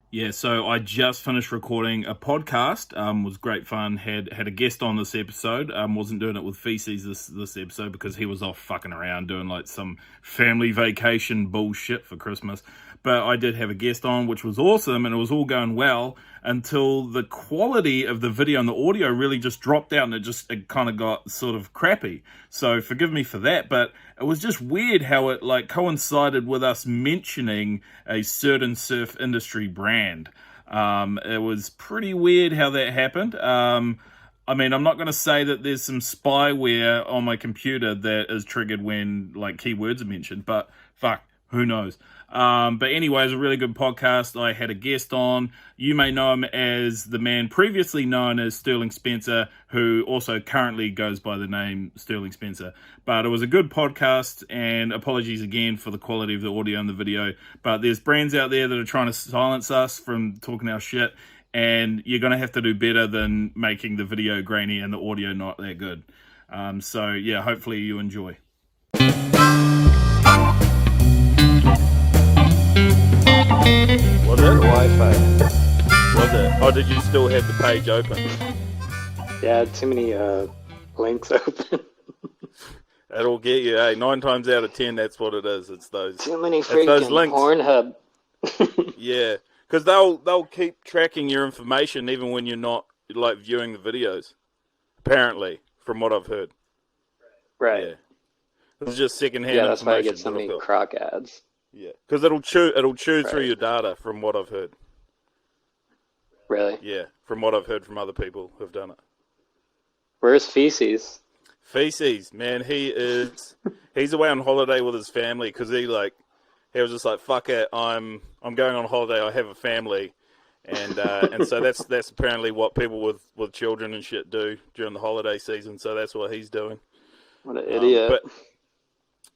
Yeah, so I just finished recording a podcast. Was great fun. Had a guest on this episode. Wasn't doing it with Feces this episode because he was off fucking around doing like some family vacation bullshit for Christmas. But I did have a guest on, which was awesome, and it was all going well until the quality of the video and the audio really just dropped out, and it kind of got sort of crappy. So forgive me for that, but it was just weird how it like coincided with us mentioning a certain surf industry brand. It was pretty weird how that happened. I mean, I'm not going to say that there's some spyware on my computer that is triggered when like keywords are mentioned, but fuck, who knows? But anyway, it was a really good podcast. I had a guest on. You may know him as the man previously known as Sterling Spencer, who also currently goes by the name Sterling Spencer. But it was a good podcast, and apologies again for the quality of the audio and the video. But there's brands out there that are trying to silence us from talking our shit, and you're going to have to do better than making the video grainy and the audio not that good. So yeah, hopefully you enjoy. Was it? Wi-Fi. Was it? Oh, did you still have the page open? Yeah, too many links open. That'll get you. Hey, 9 times out of 10, that's what it is. It's those. Too many It's those freaking links. Pornhub. Yeah, because they'll keep tracking your information even when you're not like viewing the videos. Apparently, from what I've heard. Right. Yeah. It's just secondhand Yeah, that's why I information. get so that I've many got. croc ads. Yeah, because it'll chew through Right. your data from what I've heard. Really? Yeah, from what I've heard from other people who've done it. Where's Feces? Feces, man, he's away on holiday with his family because he was just like, fuck it, I'm going on holiday, I have a family, and so that's apparently what people with children and shit do during the holiday season. So that's what he's doing. What an idiot. But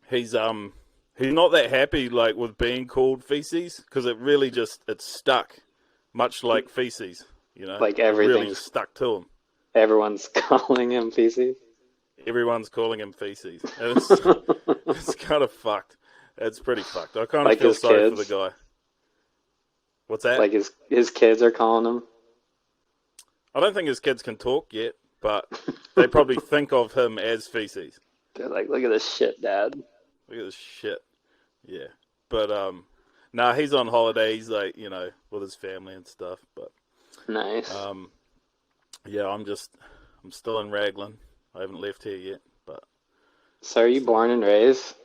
he's not that happy like with being called Feces because it really it's stuck, much like feces, you know, Like it really everything's- just stuck to him. Everyone's calling him Feces. Everyone's calling him Feces. And it's kind of fucked. It's pretty fucked. I kind of Like feel his sorry kids? for the guy. What's that? Like his kids are calling him. I don't think his kids can talk yet, but they probably think of him as Feces. They're like, look at this shit, Dad. Look at this shit. Yeah. But, nah, he's on holiday. He's like, you know, with his family and stuff. But, Nice. yeah, I'm still in Raglan. I haven't left here yet, but. So are you born and raised?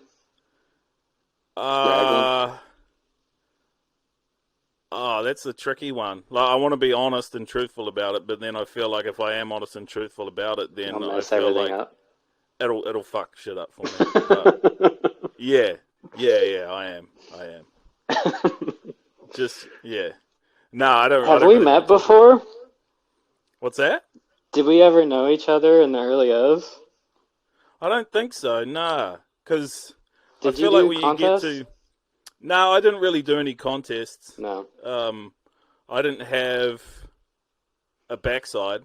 Oh, that's a tricky one. Like, I want to be honest and truthful about it, but then I feel like if I am honest and truthful about it, then I'll I mess feel everything like up. it'll fuck shit up for me. But, yeah, I am. Just yeah. No, I don't. I Have don't we really met want to talk before? about it. What's that? Did we ever know each other in the early O's? I don't think so. Nah, because I Did you feel like do when contests? you get to. No, I didn't really do any contests. No. I didn't have a backside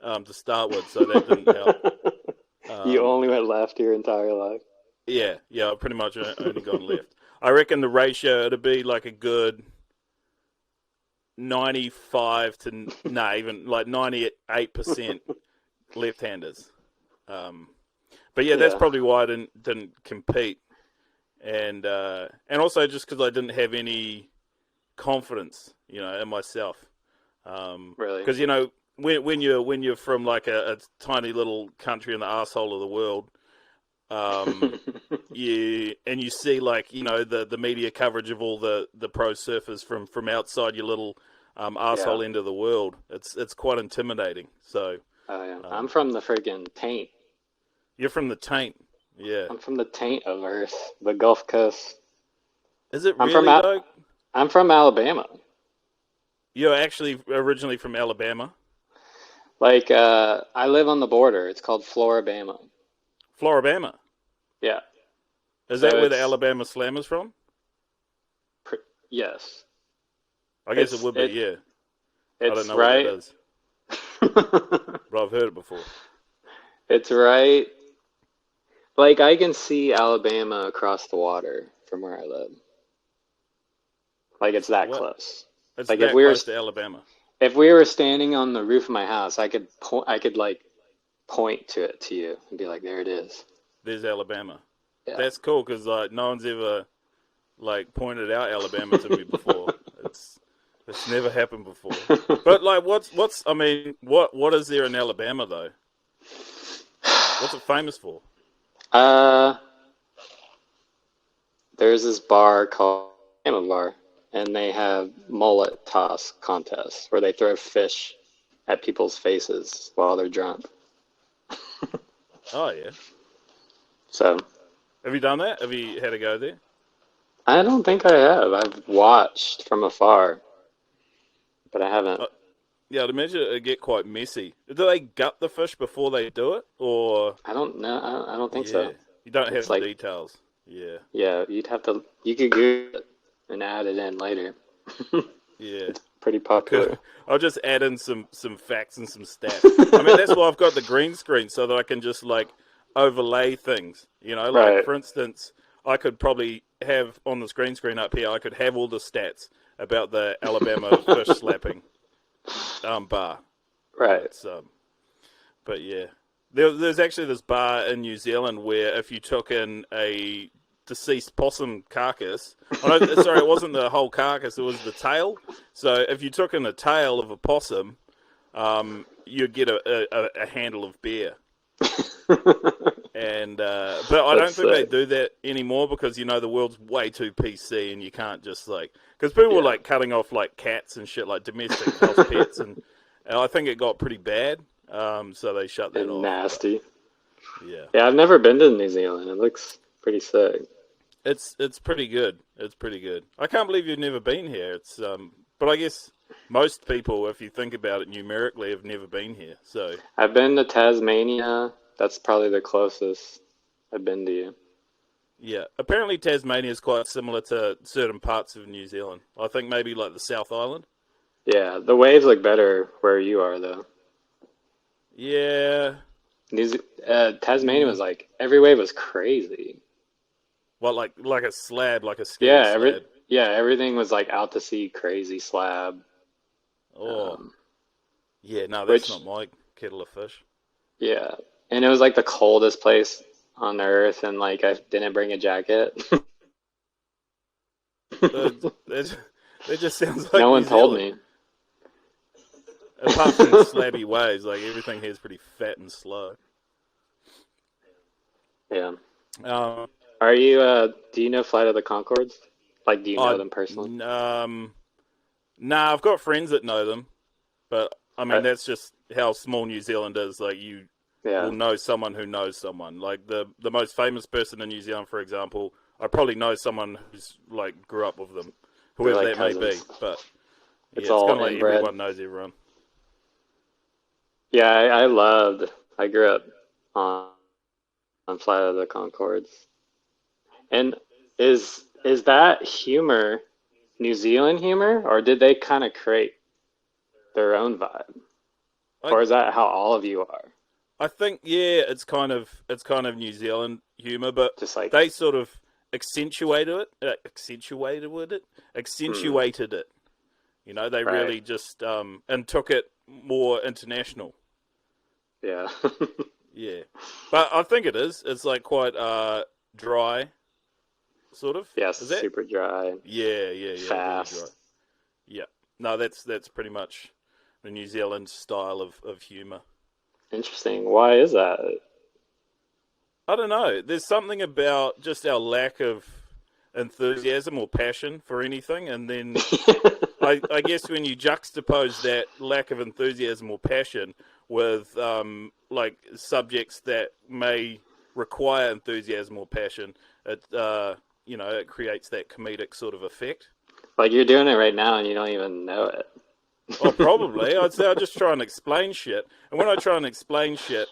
to start with, so that didn't help. You only went left your entire life. Yeah, I pretty much only gone left. I reckon the ratio it'd be like a good 95 to even like 98% left-handers. But yeah, that's Yeah. probably why I didn't compete, and also just because I didn't have any confidence, you know, in myself. Really? Because you know when you're from like a tiny little country in the asshole of the world, you see like, you know, the media coverage of all the pro surfers from outside your little asshole end of the world. It's quite intimidating. So Oh, yeah. I'm from the friggin' taint. you're from the taint, yeah. I'm from the taint of Earth, the Gulf Coast. Is it I'm really from though? I'm from Alabama. You're actually originally from Alabama, Like, I live on the border. It's called Floribama. Floribama. Yeah. Is So that where the it's- Alabama Slam is from? Yes. I guess It's- it would be. Yeah, I It's don't know right. what that is, but I've heard it before. It's right. Like, I can see Alabama across the water from where I live. Like, it's that What? close. It's Like that close to Alabama. if we were standing on the roof of my house, I could like point to it to you and be like, there it is. There's Alabama. Yeah. That's cool because like no one's ever like pointed out Alabama to me before. It's never happened before. But like, what is there in Alabama though? What's it famous for? There's this bar called Alabama Bar, and they have mullet toss contests where they throw fish at people's faces while they're drunk. Oh yeah. So Have you done that? Have you had a go there? I don't think I have. I've watched from afar, but I haven't. Yeah, I'd imagine it'd get quite messy. Do they gut the fish before they do it, or? I don't know. I don't think Yeah, so. you don't have It's the like, details. Yeah, yeah, you could Google it and add it in later. yeah. Pretty popular. I'll just add in some facts and some stats. I mean, that's why I've got the green screen so that I can just like overlay things. You know, like Right. for instance, I could probably have on this green screen up here. I could have all the stats about the Alabama fish slapping bar. Right. But yeah, there's actually this bar in New Zealand where if you took in a deceased possum carcass, sorry, it wasn't the whole carcass, it was the tail. So if you took in a tail of a possum, you'd get a handle of beer. And but I don't think they do that anymore because you know the world's way too PC and you can't just like because people were like cutting off like cats and shit like domestic house pets and I think it got pretty bad, so they shut that off. Nasty. Yeah. Yeah, I've never been to New Zealand. It looks pretty sick. It's pretty good. It's pretty good. I can't believe you've never been here. It's but I guess most people, if you think about it numerically, have never been here. So I've been to Tasmania. That's probably the closest I've been to you. yeah, apparently Tasmania is quite similar to certain parts of New Zealand. I think maybe like the South Island. Yeah, the waves look better where you are though. Yeah. Tasmania was like every wave was crazy. Well, like a slab, like a scary slab. Everything was like out to sea, crazy slab. Oh, yeah, no, that's not my kettle of fish. Yeah, and it was like the coldest place on earth, and like I didn't bring a jacket. That just sounds like No one New told Zealand. me. Apart from the slabby waves, like everything here is pretty fat and slow. Yeah. Um, Are you? Do you know Flight of the Conchords? Like, do you know them personally? Nah, I've got friends that know them, but I mean that's just how small New Zealand is. Like you will know someone who knows someone. Like the most famous person in New Zealand, for example, I probably know someone who's like grew up with them, whoever like that may be. cousins. But yeah, It's it's all kind of like inbred. everyone knows everyone. Yeah, I grew up on Flight of the Conchords. And is that humor New Zealand humor, or did they kind of create their own vibe? Or is that how all of you are? I think it's kind of New Zealand humor, but Just like they sort of accentuated it. You know, they really just and took it more international. Yeah. Yeah, but I think it is. It's like quite dry, sort of. Yes, is that? super dry. Yeah. Fast. Really dry. Yeah. No, that's pretty much the New Zealand style of humor. Interesting. Why is that? I don't know. There's something about just our lack of enthusiasm or passion for anything, and then I guess when you juxtapose that lack of enthusiasm or passion with like subjects that may require enthusiasm or passion, it creates that comedic sort of effect. Like you're doing it right now and you don't even know it. Oh, probably. I'd say I just try and explain shit, and when I try and explain shit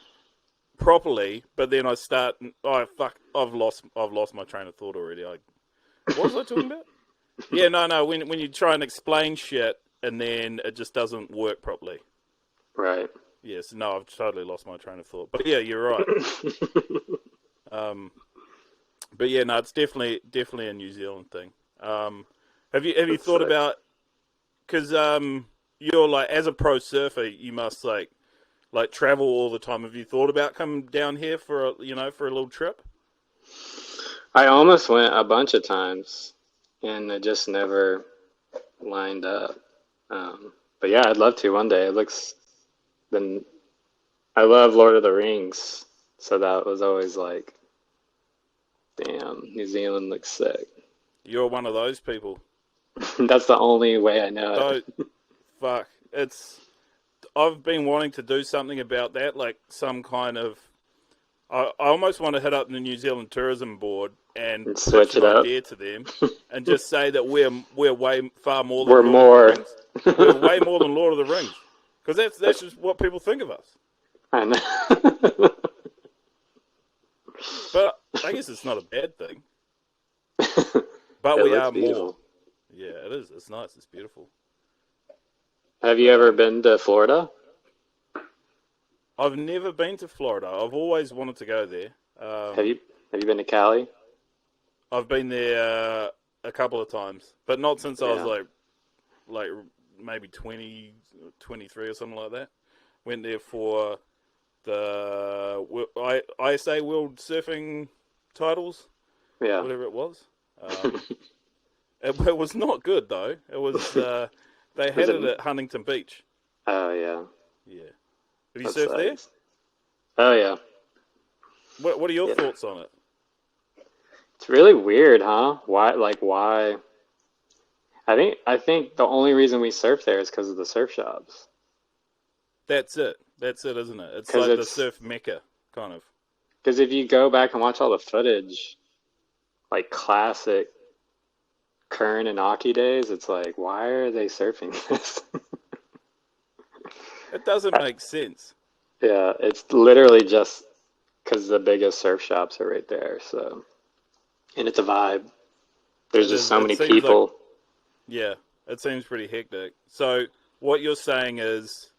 properly, but then I start, I've lost my train of thought already. What was I talking about? Yeah, no. When you try and explain shit and then it just doesn't work properly. Right. Yes, no, I've totally lost my train of thought. But yeah, you're right. But yeah, no, it's definitely a New Zealand thing. Have you thought about because you're like, as a pro surfer, you must like travel all the time. Have you thought about coming down here for for a little trip? I almost went a bunch of times, and it just never lined up. But yeah, I'd love to one day. It looks then. I love Lord of the Rings, so that was always like, damn, New Zealand looks sick. You're one of those people. That's the only way I know it. So, fuck. I've been wanting to do something about that, like some kind of. I almost want to hit up the New Zealand Tourism Board and switch pitch it an up idea to them, and just say that we're way far more than We're Lord more. of the Rings. We're way more than Lord of the Rings, because that's just what people think of us. I know. But I guess it's not a bad thing. But It we looks are beautiful. more. Yeah, it is. It's nice. It's beautiful. Have you ever been to Florida? I've never been to Florida. I've always wanted to go there. Have you been to Cali? I've been there a couple of times, but not since I was Yeah. like maybe 20, 23 or something like that. Went there for the ISA World Surfing titles, Yeah. whatever it was. It was not good though. It was they had it at Huntington Beach. Oh yeah. Yeah. Have you That surfed there? sucks. Oh yeah. What are your Yeah. thoughts on it? It's really weird, huh? Why? I think the only reason we surf there is because of the surf shops. That's it. That's it, isn't it? It's 'Cause like the it's- surf mecca, kind of. Because if you go back and watch all the footage, like classic Kern and Aki days, it's like, why are they surfing this? It doesn't make sense. Yeah, it's literally just because the biggest surf shops are right there. So, and it's a vibe. There's just so many seems people. like, yeah, it seems pretty hectic. So what you're saying is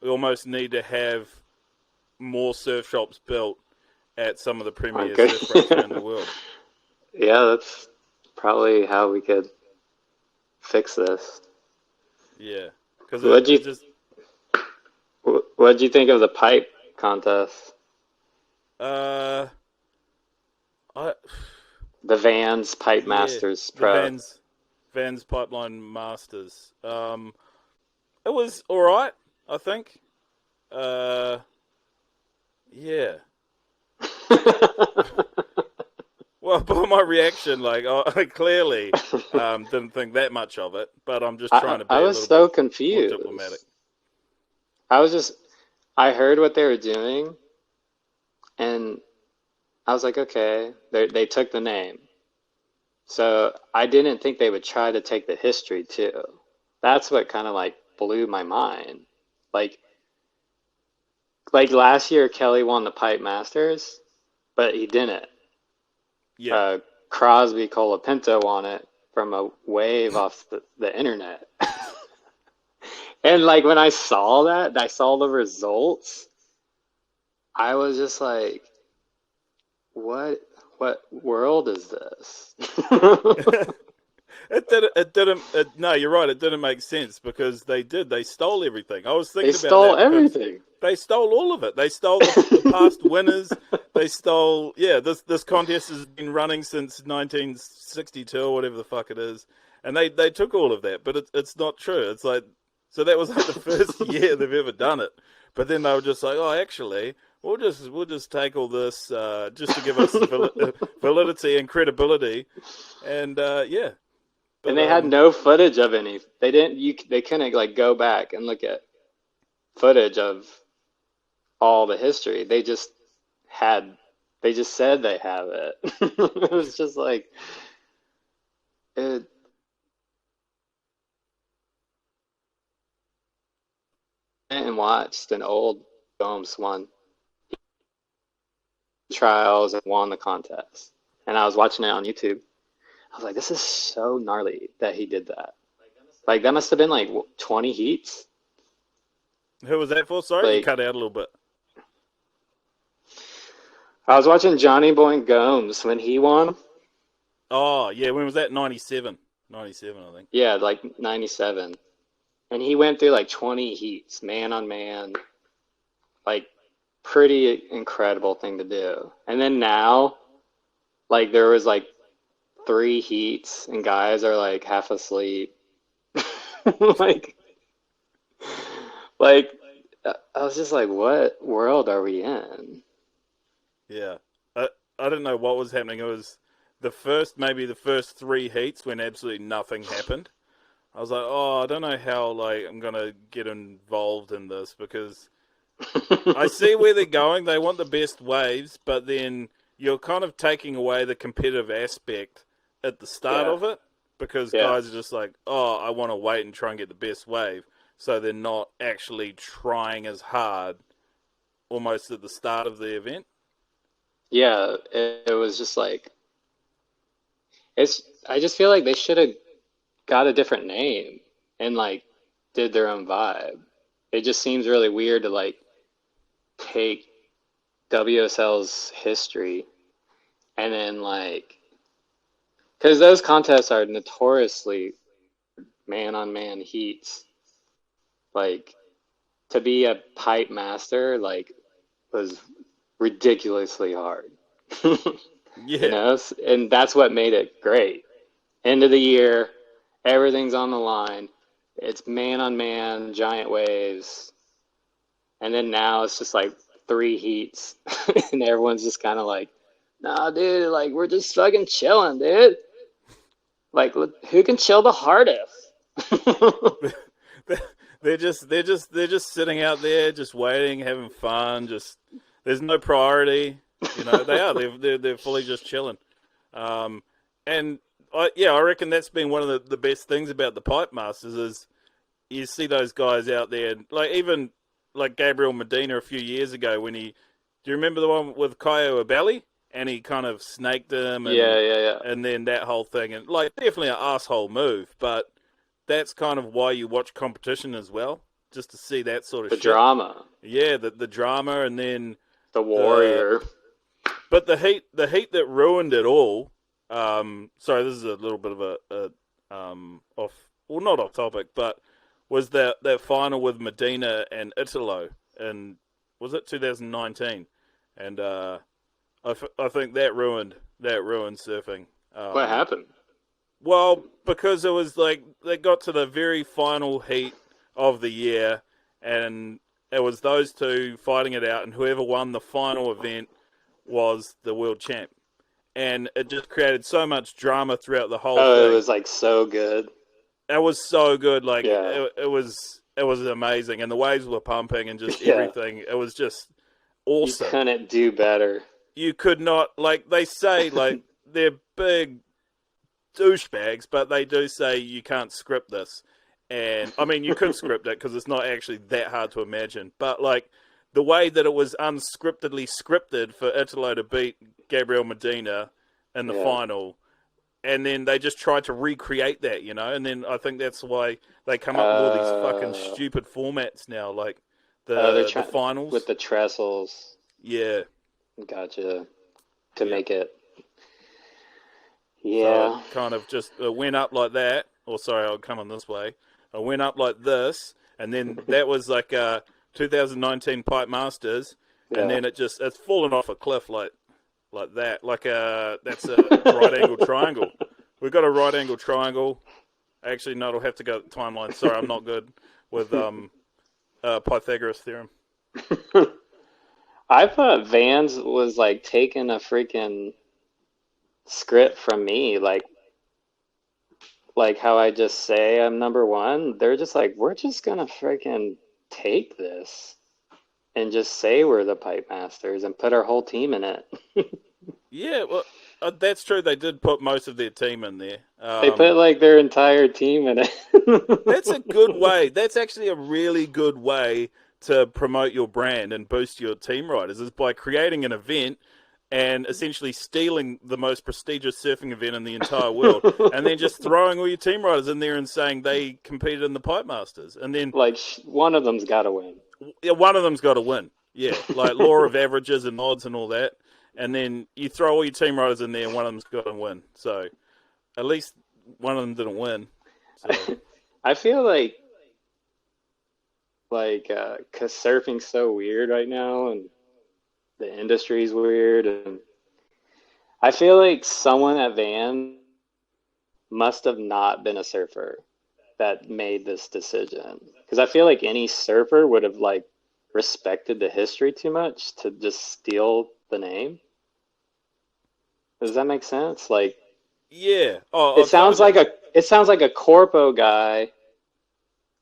we almost need to have more surf shops built at some of the premier Okay. surf breaks around the world. Yeah, that's probably how we could fix this. Yeah, because What'd you- it just What'd you think of the pipe contest? I The Vans Pipe yeah, Masters the Pro. Vans Pipeline Masters. It was all right, I think. Yeah. Well, by my reaction, like I clearly didn't think that much of it, but I'm just trying to be I a was little so bit more confused. diplomatic. I heard what they were doing, and I was like, okay, they took the name. So I didn't think they would try to take the history too. That's what kind of like blew my mind. Like last year, Kelly won the Pipe Masters, but he didn't. Yeah, Crosby Colapinto won it from a wave off the internet. And like when I saw that, I saw the results, I was just like, what world is this? No, you're right. It didn't make sense because they stole everything. I was thinking They about stole that because everything. they stole all of it. They stole the past winners. They stole, this contest has been running since 1962 or whatever the fuck it is. And they took all of that, but it's not true. It's like, so that was like the first year they've ever done it. But then they were just like, oh, actually, we'll just take all this just to give us validity and credibility. And yeah. But, And they had no footage of any. They couldn't like go back and look at footage of all the history. They just said they have it. It was just like it. And watched an old Gomes won trials and won the contest. And I was watching it on YouTube. I was like, this is so gnarly that he did that. Like that must have been like 20 heats. Who was that for? Sorry, you Like- cut out a little bit. I was watching Johnny Boy Gomes when he won. Oh, yeah, when was that? 97. 97, I think. Yeah, like 97. And he went through like 20 heats, man on man. Like, pretty incredible thing to do. And then now, like, there was like 3 heats, and guys are like half asleep. like, like, I was just like, what world are we in? Yeah. I don't know what was happening. It was maybe the first 3 heats when absolutely nothing happened. I was like, oh, I don't know how like I'm gonna get involved in this because I see where they're going. They want the best waves, but then you're kind of taking away the competitive aspect at the start of it because guys are just like, oh, I want to wait and try and get the best wave. So they're not actually trying as hard almost at the start of the event. Yeah, it was just like, I just feel like they should have got a different name and like did their own vibe. It just seems really weird to like take WSL's history and then like, because those contests are notoriously man on man heats. Like, to be a pipe master like was ridiculously hard. You know, and that's what made it great. End of the year, everything's on the line. It's man on man, giant waves. And then now it's just like 3 heats. And everyone's just kind of like, nah, dude, like, we're just fucking chilling, dude. Like, who can chill the hardest? they're just sitting out there, just waiting, having fun. Just there's no priority. You know, they're fully just chilling. And I reckon that's been one of the best things about the Pipe Masters is you see those guys out there, like even like Gabriel Medina a few years ago when do you remember the one with Kaio Abelli? And he kind of snaked him. And, Yeah. And then that whole thing. And like definitely an asshole move, but that's kind of why you watch competition as well, just to see that sort of the shit. Drama. Yeah, the drama and then the warrior. But the heat that ruined it all. Sorry, this is a little bit of not off topic, but was that final with Medina and Italo, and was it 2019? And I think that ruined surfing. What happened? Well, because it was like they got to the very final heat of the year, and it was those two fighting it out, and whoever won the final event was the world champ. And it just created so much drama throughout the whole thing. It was like so good. It was so good. Like it was amazing, and the waves were pumping, and just everything. It was just awesome. You couldn't do better. You could not, like they say, like they're big douchebags, but they do say you can't script this. And I mean, you could script it because it's not actually that hard to imagine. But like the way that it was unscriptedly scripted for Italo to beat Gabriel Medina in the final, and then they just tried to recreate that, you know. And then I think that's why they come up with all these fucking stupid formats now, like the finals with the trestles. Yeah, gotcha. To make it. Yeah. So it kind of just went up like that. Or sorry, I'll come on this way. I went up like this, and then that was like 2019 Pipe Masters, and then it's fallen off a cliff like that. Like that's a right angle triangle. We've got a right angle triangle. Actually, no, it'll have to go timeline. Sorry, I'm not good with Pythagoras theorem. I thought Vans was like taking a freaking script from me, like how I just say I'm number one. They're just like, we're just gonna freaking take this and just say we're the Pipe Masters and put our whole team in it. Yeah, well, that's true. They did put most of their team in there. They put like their entire team in it. That's a good way. That's actually a really good way to promote your brand and boost your team riders, is by creating an event and essentially stealing the most prestigious surfing event in the entire world, and then just throwing all your team riders in there and saying they competed in the Pipe Masters, and then like one of them's got to win. Yeah, one of them's got to win. Yeah, like law of averages and odds and all that, and then you throw all your team riders in there, and one of them's got to win. So at least one of them didn't win. So. I feel like cause surfing's so weird right now, and the industry's weird, and I feel like someone at Van must have not been a surfer that made this decision. Because I feel like any surfer would have like respected the history too much to just steal the name. Does that make sense? Like Yeah. it sounds Totally. like a corpo guy,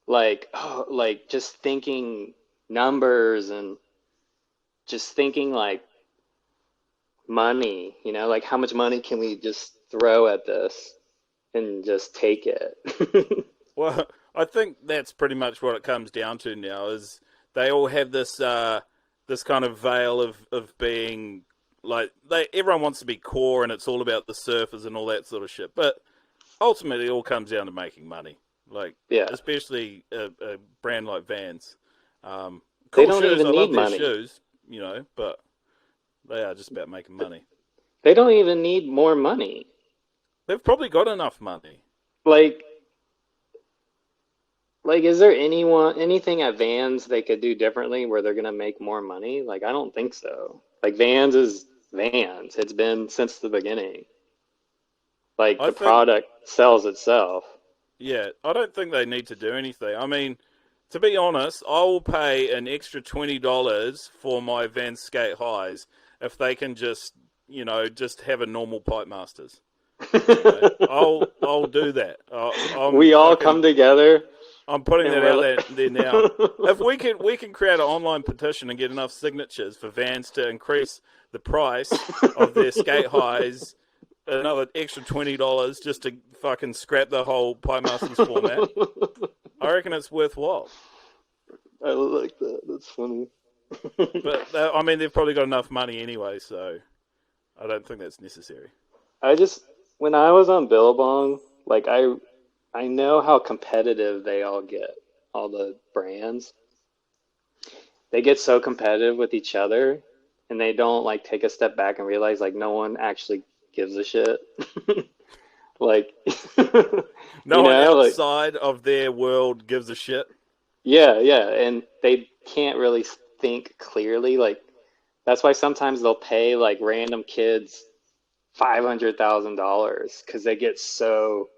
like oh, like just thinking numbers and just thinking like money, like how much money can we just throw at this and just take it? Well, I think that's pretty much what it comes down to now. Is they all have this kind of veil of being like everyone wants to be core and it's all about the surfers and all that sort of shit. But ultimately, it all comes down to making money. Like Yeah, especially a brand like Vans. they Cool don't shoes. even I love need their money. shoes. But they are just about making money. They don't even need more money. They've probably got enough money. Like, is there anything at Vans they could do differently where they're gonna make more money? Like, I don't think so. Like, Vans is Vans. It's been since the beginning. Like, I the think product sells itself. Yeah, I don't think they need to do anything. I mean, to be honest, I will pay an extra $20 for my Van Skate highs if they can just have a normal pipe masters. I'll do that. We all come together I'm putting and that we're out like, there now. If we can create an online petition and get enough signatures for Vans to increase the price of their skate highs another extra $20 just to fucking scrap the whole Pipe Masters format, I reckon it's worthwhile. I like that. That's funny. But I mean, they've probably got enough money anyway, so I don't think that's necessary. I just when I was on Billabong, like I know how competitive they all get, all the brands. They get so competitive with each other and they don't like take a step back and realize like no one actually gives a shit. Like No one like outside of their world gives a shit. yeah, and they can't really think clearly. Like that's why sometimes they'll pay like random kids $500,000 because they get so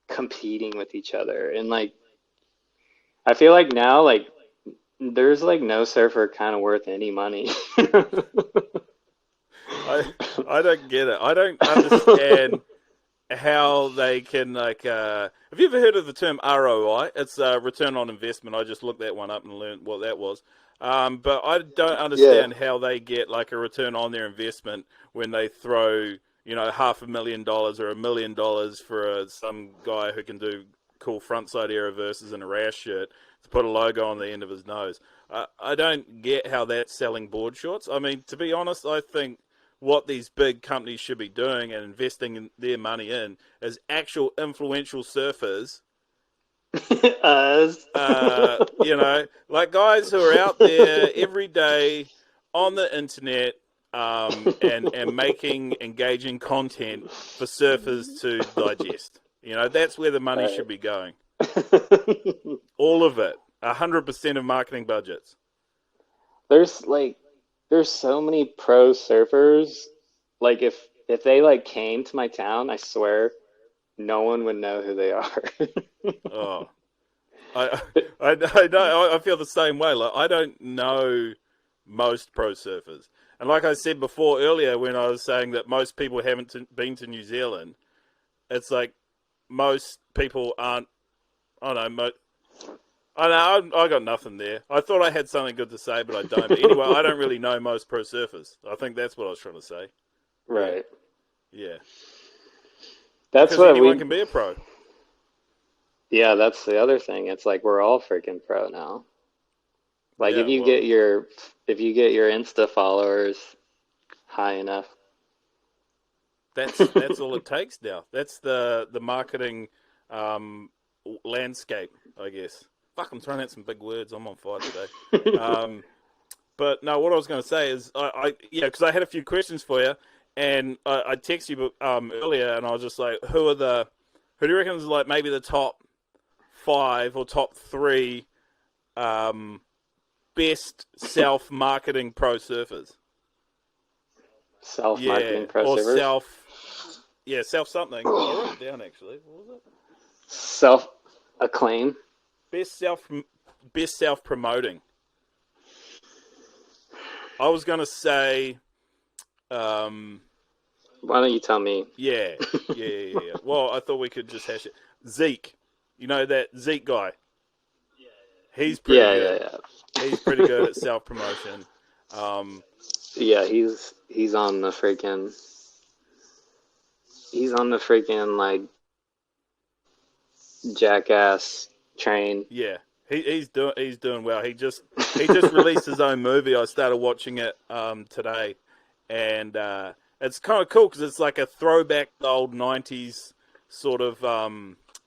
competing with each other. And like I feel like now like there's like no surfer kind of worth any money. I don't get it. I don't understand how they can have you ever heard of the term ROI? It's return on investment. I just looked that one up and learned what that was. But I don't Yeah. understand how they get like a return on their investment when they throw $500,000 or $1 million for some guy who can do cool frontside air reverses and a rash shirt to put a logo on the end of his nose. I don't get how that's selling board shorts. I mean, to be honest, I think what these big companies should be doing and investing in their money in is actual influential surfers. Us. Like guys who are out there every day on the internet, and making engaging content for surfers to digest. That's where the money should be going. All of it, 100% of marketing budgets. There's like there's so many pro surfers. Like if they like came to my town, I swear no one would know who they are. Oh, I know. I feel the same way. Like I don't know most pro surfers, and like I said before earlier, when I was saying that most people haven't been to New Zealand, it's like most people aren't. I don't know. I know. I got nothing there. I thought I had something good to say, but I don't. But anyway, I don't really know most pro surfers. I think that's what I was trying to say. Right. Yeah. That's Because what anyone we can be a pro. Yeah, that's the other thing. It's like we're all freaking pro now. Like Yeah. Well, if you get your Insta followers high enough. that's all it takes now. That's the marketing landscape, I guess. Fuck, I'm throwing out some big words. I'm on fire today. But no, what I was going to say is, because I had a few questions for you, and I texted you earlier, and I was just like, who are the Who do you reckon is like maybe the top 5 or top 3 best self-marketing pro surfers? Self-marketing pro or servers. self something. I wrote it down actually. What was it? Self-acclaim. Best self promoting. I was gonna say, Why don't you tell me? yeah. Well, I thought we could just hash it. Zeke, you know that Zeke guy. He's pretty good. Yeah. He's pretty good at self promotion. Yeah, he's on the freaking like jackass train. Yeah, he's doing well. He just released his own movie. I started watching it today, and it's kind of cool because it's like a throwback to old '90s sort of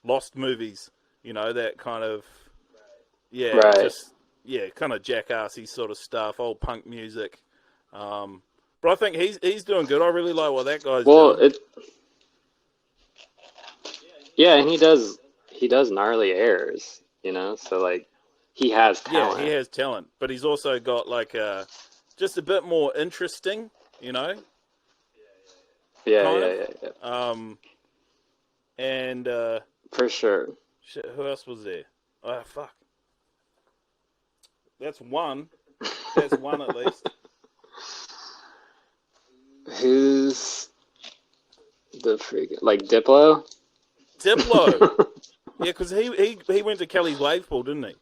lost movies. You know, that kind of Right. kind of jackassy sort of stuff, old punk music. But I think he's doing good. I really like what that guy's doing. And he does gnarly errors, you know. So like, he has talent. Yeah, he has talent, but he's also got like just a bit more interesting, you know. Yeah. And For sure. shit, who else was there? Oh fuck, that's one. That's one at least. Who's the freaking like Diplo? Diplo. Yeah, because he went to Kelly's wave pool, didn't he?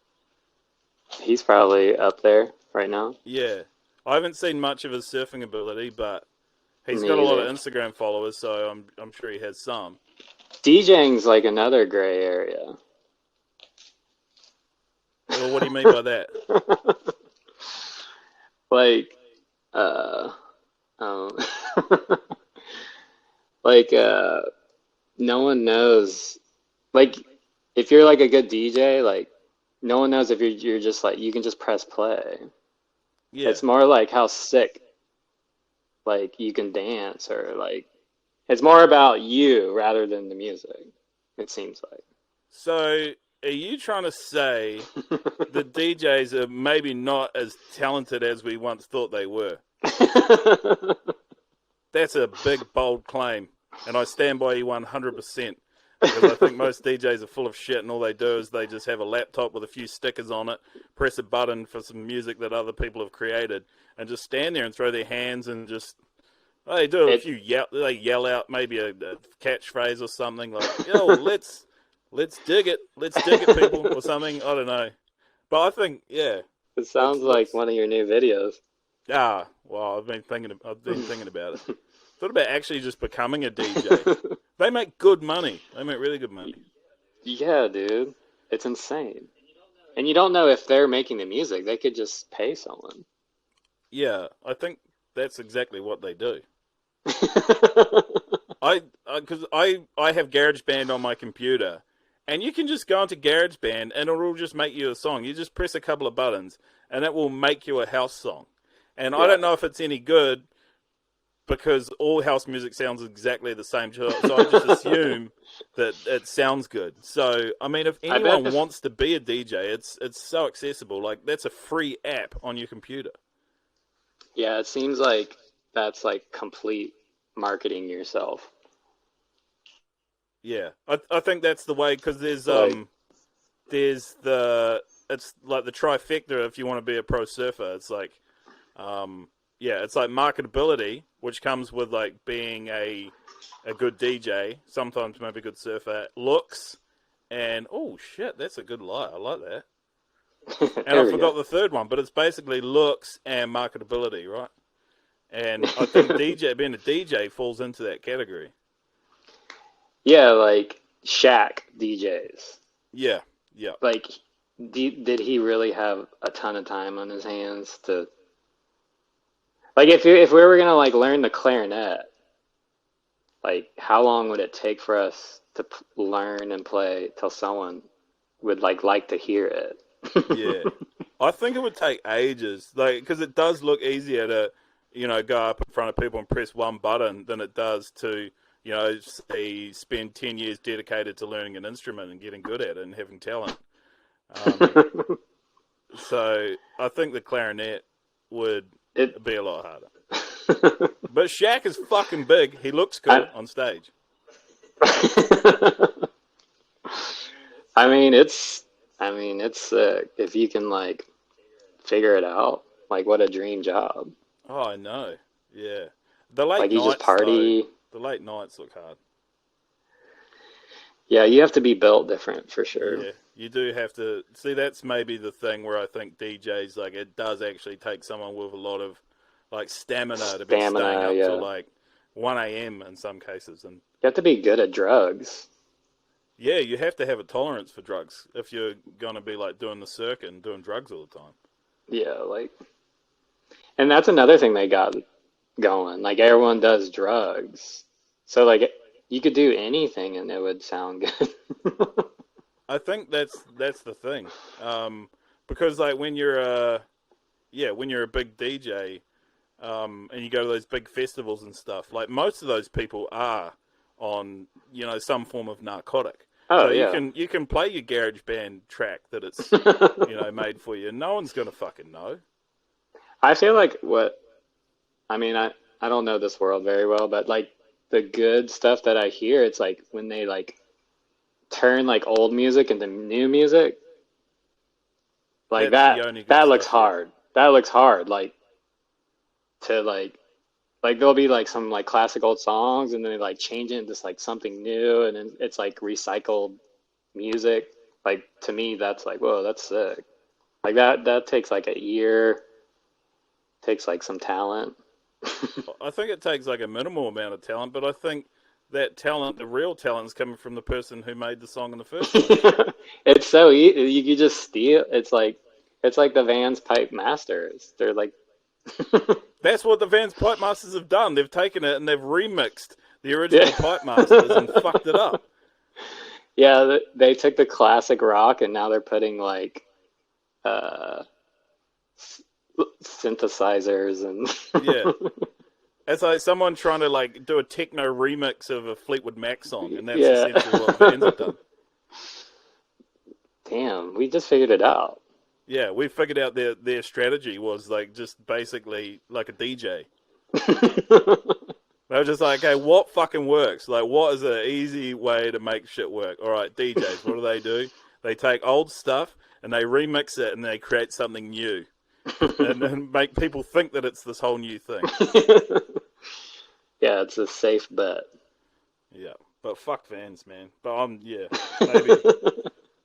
He's probably up there right now. Yeah. I haven't seen much of his surfing ability, but he's Me got a lot either. of Instagram followers, so I'm sure he has some. DJing's like another gray area. Well, what do you mean by that? Like, um, like, no one knows. Like, if you're like a good DJ, like, no one knows if you're just like, you can just press play. Yeah. It's more like how sick, like, you can dance, or like, it's more about you rather than the music, it seems like. So, are you trying to say that DJs are maybe not as talented as we once thought they were? That's a big, bold claim, and I stand by you 100%. Because I think most DJs are full of shit, and all they do is they just have a laptop with a few stickers on it, press a button for some music that other people have created, and just stand there and throw their hands and just they do a few they yell out maybe a catchphrase or something like, "Yo, let's dig it, people," or something. I don't know, but I think It sounds like one of your new videos. Well, I've been thinking about it. Thought about actually just becoming a DJ. They make good money. They make really good money. Yeah, dude. It's insane. And you don't know if they're making the music. They could just pay someone. Yeah, I think that's exactly what they do. Because I have GarageBand on my computer, and you can just go into GarageBand and it'll just make you a song. You just press a couple of buttons, and it will make you a house song. And I don't know if it's any good, because all house music sounds exactly the same, so I just assume that it sounds good. So, I mean, if anyone wants to be a DJ, it's so accessible. Like, that's a free app on your computer. Yeah, it seems like that's like complete marketing yourself. Yeah, I think that's the way, because it's like the trifecta if you want to be a pro surfer. It's like, it's like marketability, which comes with like being a good DJ, sometimes maybe a good surfer, looks, and oh shit, that's a good lie. I like that. And I forgot the third one, but it's basically looks and marketability, right? And I think being a DJ falls into that category. Yeah, like Shaq DJs. Yeah. Like, did he really have a ton of time on his hands to? Like, if we were gonna like learn the clarinet, like, how long would it take for us to learn and play till someone would like to hear it? Yeah, I think it would take ages, like, because it does look easier to, go up in front of people and press one button than it does to, you know, say spend 10 years dedicated to learning an instrument and getting good at it and having talent. So I think the clarinet would be a lot harder. But Shaq is fucking big. He looks cool on stage. I mean, it's if you can like figure it out, like what a dream job. Oh, I know. Yeah, the late Like you nights, just party. The late nights look hard. Yeah, you have to be built different for sure. Yeah, you do have to. See, that's maybe the thing where I think DJs, like, it does actually take someone with a lot of, like, stamina to be staying up till, like, 1 a.m. in some cases. And you have to be good at drugs. Yeah, you have to have a tolerance for drugs if you're going to be, like, doing the circuit and doing drugs all the time. Yeah, like... And that's another thing they got going. Like, everyone does drugs. So, like... You could do anything and it would sound good. I think that's the thing, because like when you're a big DJ, and you go to those big festivals and stuff, like most of those people are on some form of narcotic. Oh so yeah. You can play your garage band track that it's made for you. No one's gonna fucking know. I feel like I don't know this world very well, but like. The good stuff that I hear, it's like when they like turn like old music into new music, like that looks hard. That looks hard. Like to like there'll be like some like classic old songs and then they like change it into like something new and then it's like recycled music. Like to me, that's like, whoa, that's sick. Like that takes like a year, takes like some talent. I think it takes like a minimal amount of talent, but I think that talent, the real talent, is coming from the person who made the song in the first place. It's so easy. You can just steal. It's like the Vans Pipe Masters. They're like. That's what the Vans Pipe Masters have done. They've taken it and they've remixed the original Pipe Masters and fucked it up. Yeah, they took the classic rock and now they're putting like synthesizers and yeah, it's like someone trying to like do a techno remix of a Fleetwood Mac song, and that's essentially what Vans have done. Damn, we just figured it out. Yeah, we figured out their strategy was like just basically like a DJ. They were just like, okay, what fucking works? Like, what is an easy way to make shit work? All right, DJs, what do? They take old stuff and they remix it and they create something new. and make people think that it's this whole new thing. Yeah, it's a safe bet. Yeah, but fuck Vans, man. But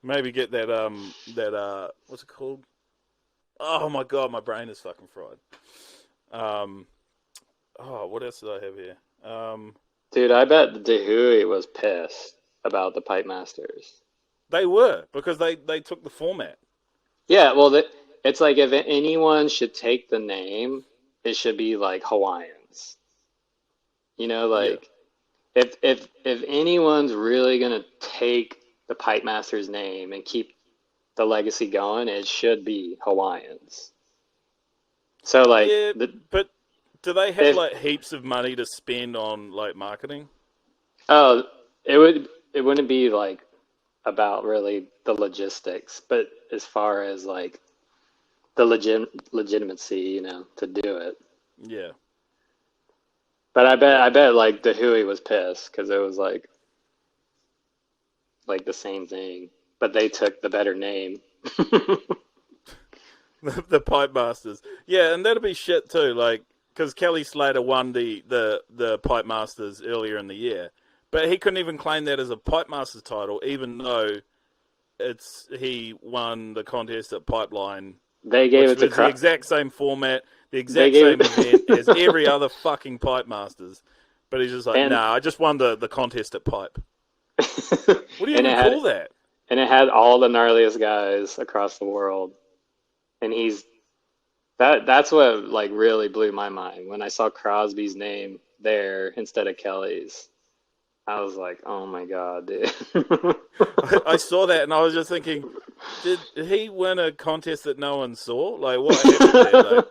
maybe get that what's it called? Oh my god, my brain is fucking fried. What else did I have here? Dude, I bet Dehuey was pissed about the Pipe Masters. They were, because they took the format. Yeah, well, it's like if anyone should take the name, it should be like Hawaiians. Like if anyone's really gonna take the Pipe Masters name and keep the legacy going, it should be Hawaiians. So like, but do they have like heaps of money to spend on like marketing? Oh, it wouldn't be like about really the logistics, but as far as like the legitimacy, to do it. Yeah. But I bet like Dehuey was pissed because it was like the same thing, but they took the better name. The Pipe Masters. Yeah, and that'd be shit too, like, because Kelly Slater won the Pipe Masters earlier in the year, but he couldn't even claim that as a Pipe Masters title, even though he won the contest at Pipeline. They gave it to the exact same format, the exact same event as every other fucking Pipe Masters. But he's just like, nah, I just won the contest at Pipe. What do you even call that? And it had all the gnarliest guys across the world. And that's what like really blew my mind when I saw Crosby's name there instead of Kelly's. I was like, oh my god, dude. I saw that and I was just thinking, did he win a contest that no one saw? Like, what happened there?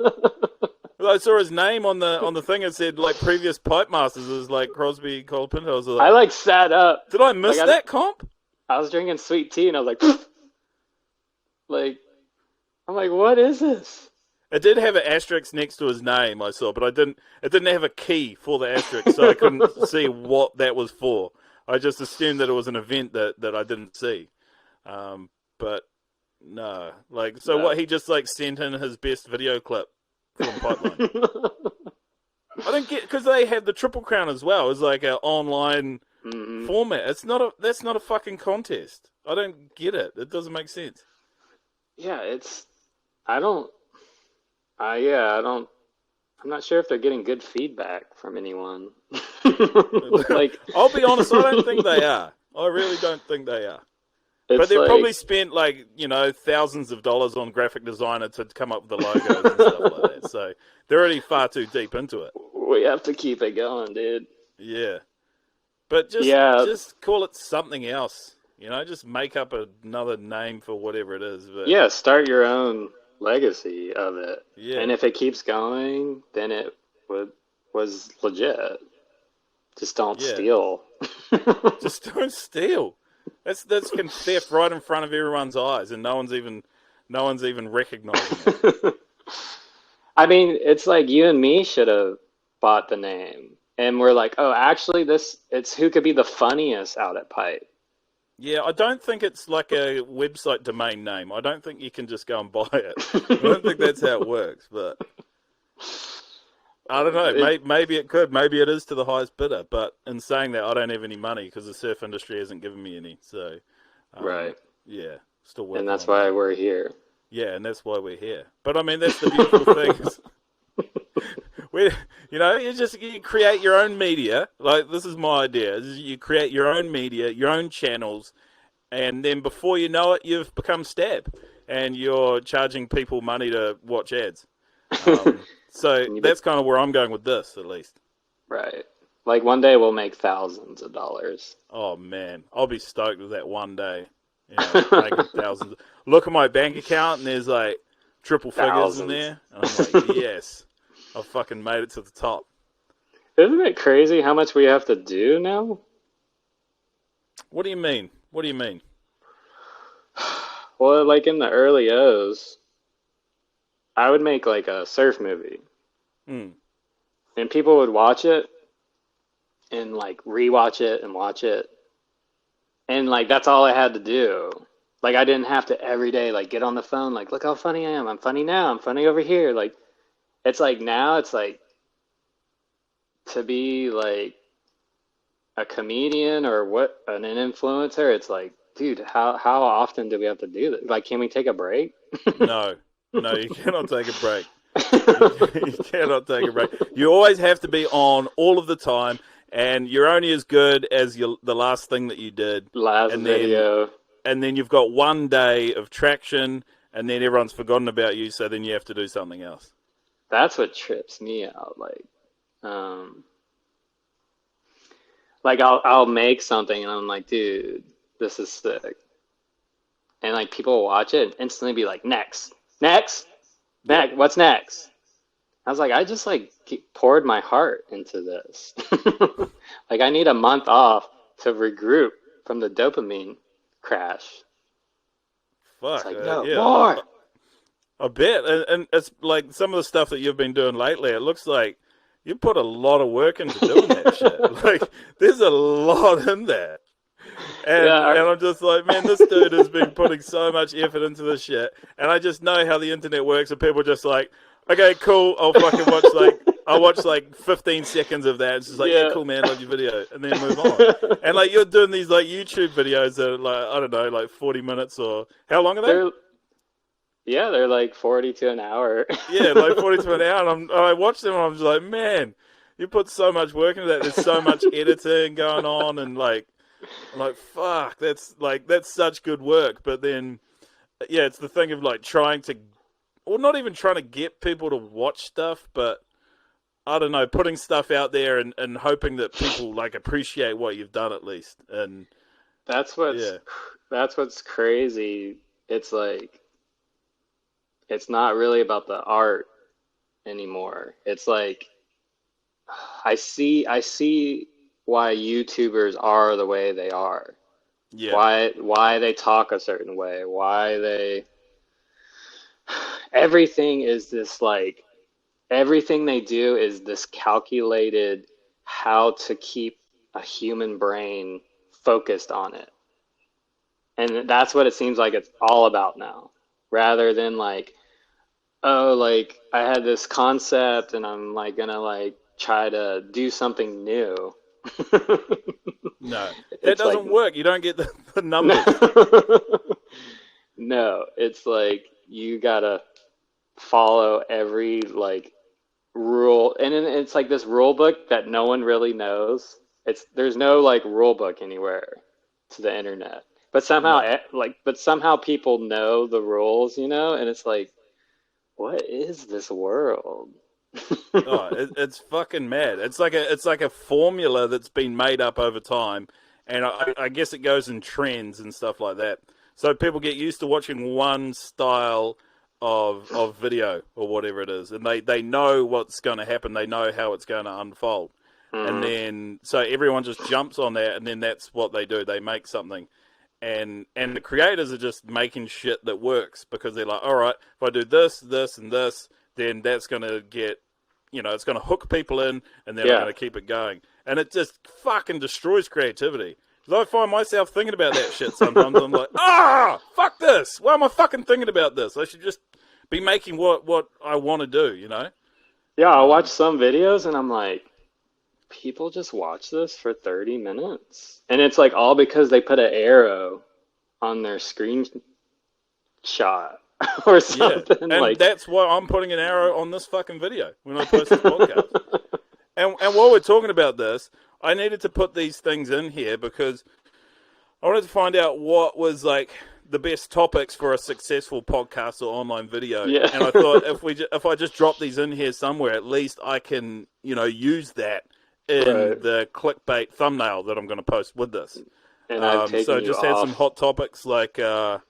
Like, I saw his name on the thing. It said like previous pipe masters is like Crosby, Colpinto. I was like, I like sat up. did I miss Like, that comp? I was drinking sweet tea and I was like, like, I'm like, what is this? It did have an asterisk next to his name, I saw, but it didn't have a key for the asterisk, so I couldn't see what that was for. I just assumed that it was an event that I didn't see. But no, like, so No. what? He just like sent in his best video clip from Pipeline. I don't get, because they have the Triple Crown as well. It's like an online format. That's not a fucking contest. I don't get it. It doesn't make sense. Yeah, I'm not sure if they're getting good feedback from anyone. Like, I'll be honest, I don't think they are. I really don't think they are. But they've probably spent like, thousands of dollars on graphic designer to come up with the logos and stuff like that. So they're already far too deep into it. We have to keep it going, dude. Yeah. But just call it something else. Just make up another name for whatever it is. But yeah, start your own legacy of it. Yeah. And if it keeps going, then it was legit. Just don't steal. Just don't steal. That's theft right in front of everyone's eyes, and no one's even recognizing it. I mean, it's like you and me should have bought the name, and we're like, oh, actually, it's who could be the funniest out at Pipe. Yeah, I don't think it's like a website domain name. I don't think you can just go and buy it. I don't think that's how it works, but I don't know. Maybe it could. Maybe it is to the highest bidder. But in saying that, I don't have any money because the surf industry hasn't given me any. So, right. Yeah, still working. And that's why we're here. Yeah, and that's why we're here. But I mean, that's the beautiful thing. You create your own media. Like, this is my idea. You create your own media, your own channels, and then before you know it, you've become Stab, and you're charging people money to watch ads. So that's kind of where I'm going with this, at least. Right. Like, one day we'll make thousands of dollars. Oh, man. I'll be stoked with that one day. Making thousands. Look at my bank account, and there's, like, triple figures in there. And I'm like, yes. I've fucking made it to the top. Isn't it crazy how much we have to do now? What do you mean? Well, like in the early O's, I would make like a surf movie. And people would watch it and like rewatch it and watch it. And like that's all I had to do. Like I didn't have to every day like get on the phone like, look how funny I am. I'm funny now. I'm funny over here. Like it's like now it's like to be like a comedian or an influencer, it's like, dude, how often do we have to do this? Like, can we take a break? No, you cannot take a break. You cannot take a break. You always have to be on all of the time, and you're only as good as the last thing that you did. Last video. And then you've got one day of traction, and then everyone's forgotten about you, so then you have to do something else. That's what trips me out. Like I'll make something, and I'm like, dude, this is sick. And like people will watch it and instantly be like, next, what's next? I was like, I just like poured my heart into this. Like I need a month off to regroup from the dopamine crash. Fuck. It's like, no, more. I bet. And it's like some of the stuff that you've been doing lately, it looks like you put a lot of work into doing that shit. Like, there's a lot in that. And I'm just like, man, this dude has been putting so much effort into this shit. And I just know how the internet works, and people are just like, okay, cool, I'll fucking watch like 15 seconds of that. It's just like, yeah, cool, man, love your video, and then move on. And like you're doing these like YouTube videos that are like, I don't know, like 40 minutes or how long are they? They're like 40 to an hour. Yeah, like 40 to an hour. And I watch them and I'm just like, man, you put so much work into that. There's so much editing going on, and like, I'm like, fuck, that's such good work. But then, yeah, it's the thing of like not even trying to get people to watch stuff, but I don't know, putting stuff out there and hoping that people like appreciate what you've done at least. And that's what's crazy. It's like, it's not really about the art. anymore. It's like I see why YouTubers are the way they are. Yeah. Why they talk a certain way, why they everything is this like everything they do is this calculated how to keep a human brain focused on it. And that's what it seems like it's all about now. Rather than like, oh, like I had this concept and I'm like gonna like try to do something new. No, that It's like doesn't work. You don't get the numbers. no. No, it's like you gotta follow every like rule, and then it's like this rule book that no one really knows. There's no like rule book anywhere to the internet, but somehow No. but somehow people know the rules, and it's like, what is this world? Oh, it's fucking mad. It's like a formula that's been made up over time, and I guess it goes in trends and stuff like that. So people get used to watching one style of video or whatever it is, and they know what's going to happen. They know how it's going to unfold, and Mhm. then so everyone just jumps on that, and then that's what they do. They make something, and the creators are just making shit that works because they're like, all right, if I do this, this, and this, then that's going to get, it's going to hook people in, and then I'm Yeah. going to keep it going. And it just fucking destroys creativity. Because I find myself thinking about that shit sometimes. I'm like, fuck this. Why am I fucking thinking about this? I should just be making what I want to do, Yeah, I'll watch some videos and I'm like, people just watch this for 30 minutes. And it's like all because they put an arrow on their screenshot or Yeah. something. And Like, that's why I'm putting an arrow on this fucking video when I post this podcast. And while we're talking about this, I needed to put these things in here because I wanted to find out what was like the best topics for a successful podcast or online video. yeah. And I thought if I just drop these in here somewhere, at least I can use that in Right. the clickbait thumbnail that I'm going to post with this. And I've So taken I you just had some off. hot topics like, for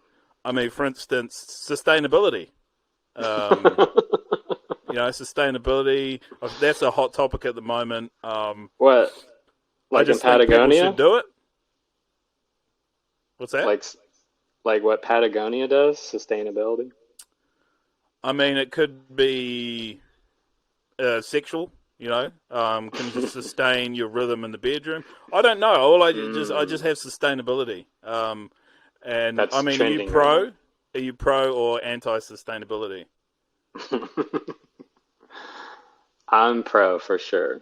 instance, sustainability. Sustainability. That's a hot topic at the moment. What? I Like in just think people Patagonia? should do it. What's that? Like what Patagonia does, sustainability. I mean, it could be sexual. Can sustain your rhythm in the bedroom. I don't know. I just have sustainability. And I That's mean, trending right Are you pro or anti-sustainability? now. I'm pro for sure.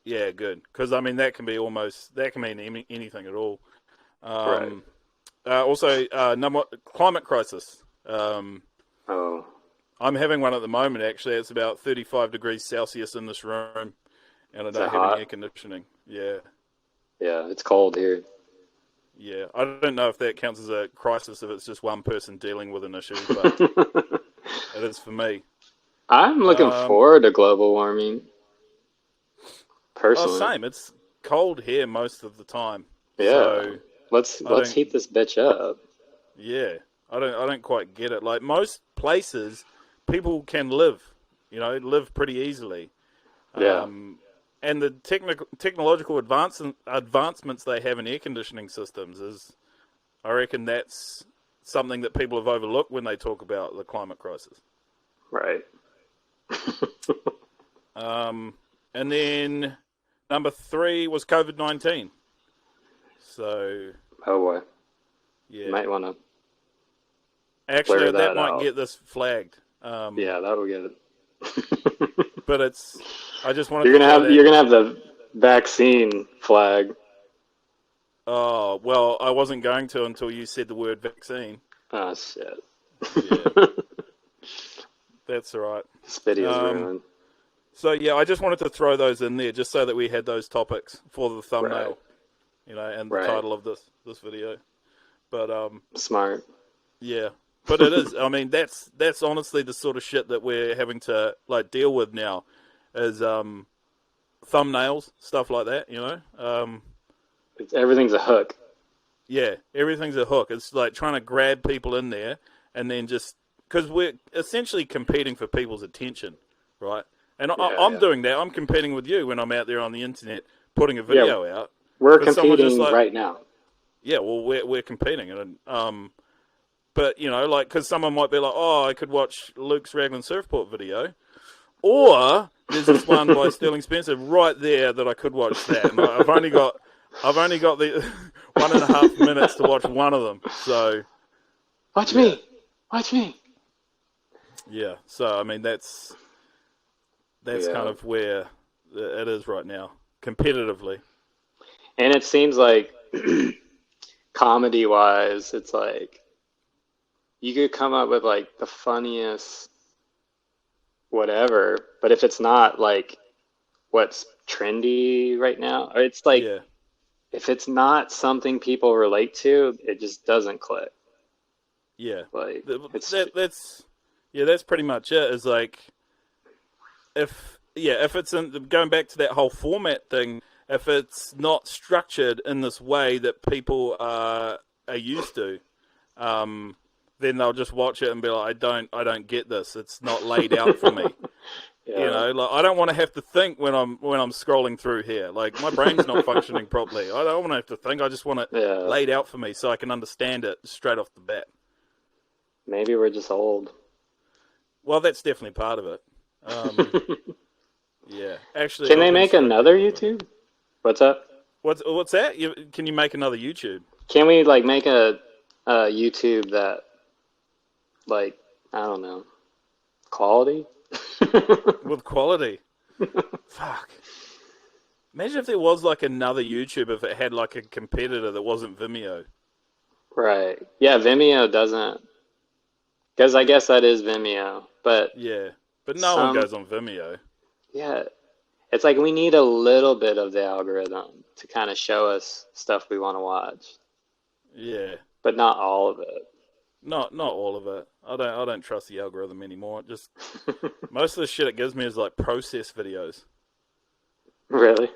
Yeah, good. Because I mean, that can mean anything at all. Right. Also, climate crisis. Oh, I'm having one at the moment, actually. It's about 35 degrees Celsius in this room, and I is don't that have any hot? air conditioning. Yeah, Yeah, it's cold here. yeah. I don't know if that counts as a crisis if it's just one person dealing with an issue, but it is for me. I'm looking Um, forward to global warming, personally. Same. It's cold here most of the time, Yeah. so I Let's don't. heat this bitch up. Yeah, I don't quite get it. Like most places, people can live pretty easily. Yeah. And the technological advancements they have in air conditioning systems I reckon that's something that people have overlooked when they talk about the climate crisis. Right. And then number 3 was COVID-19. So, Oh boy. You yeah. might want to Actually, blur that that might out. get this flagged. Yeah, that'll get it. But I just wanted to throw that. You're gonna have the vaccine flag. Oh, well, I wasn't going to until you said the word vaccine. Oh shit. Yeah, that's all right. This video's Um, ruined. So, yeah, I just wanted to throw those in there just so that we had those topics for the thumbnail, and the Right. title of this video. But, Smart. yeah. But it is, I mean, that's honestly the sort of shit that we're having to, like, deal with now is thumbnails, stuff like that, Everything's a hook. Yeah, everything's a hook. It's like trying to grab people in there and then just... Because we're essentially competing for people's attention right? And Yeah, I'm doing that. I'm competing with you when I'm out there on the internet putting a Yeah. video out. We're But someone's just competing like, right now. yeah, well, we're competing, and but you know, like, because someone might be like, oh, I could watch Luke's Raglan Surfport video, or there's this one by Sterling Spencer right there that I could watch that, and I've only got the 1.5 minutes to watch one of them. So Watch yeah, me. Watch me. yeah. So I mean, that's Yeah. kind of where it is right now, competitively. And it seems like comedy-wise, it's like you could come up with like the funniest whatever, but if it's not like what's trendy right now, or it's like Yeah, if it's not something people relate to, it just doesn't click. yeah. Like it's That's pretty much it. Is like if it's going back to that whole format thing, if it's not structured in this way that people are used to, then they'll just watch it and be like, I don't get this. It's not laid out for me. yeah. You know, like I don't want to have to think when I'm scrolling through here. Like my brain's not functioning properly. I don't want to have to think. I just want it Yeah. laid out for me so I can understand it straight off the bat. Maybe we're just old. Well, that's definitely part of it. Yeah, actually, Can I've they been make struggling another with it. YouTube? What's up? What's that? Can you make another YouTube? Can we like make a YouTube that like I don't know quality? With quality? Fuck. Imagine if there was like another YouTube if it had like a competitor that wasn't Vimeo. Right. Yeah, Vimeo doesn't. Because I guess that is Vimeo, but Yeah, but no one some goes on Vimeo. yeah, it's like we need a little bit of the algorithm to kind of show us stuff we want to watch, Yeah, but not all of it. not all of it. I don't trust the algorithm anymore. Just most of the shit it gives me is like processed videos. Really?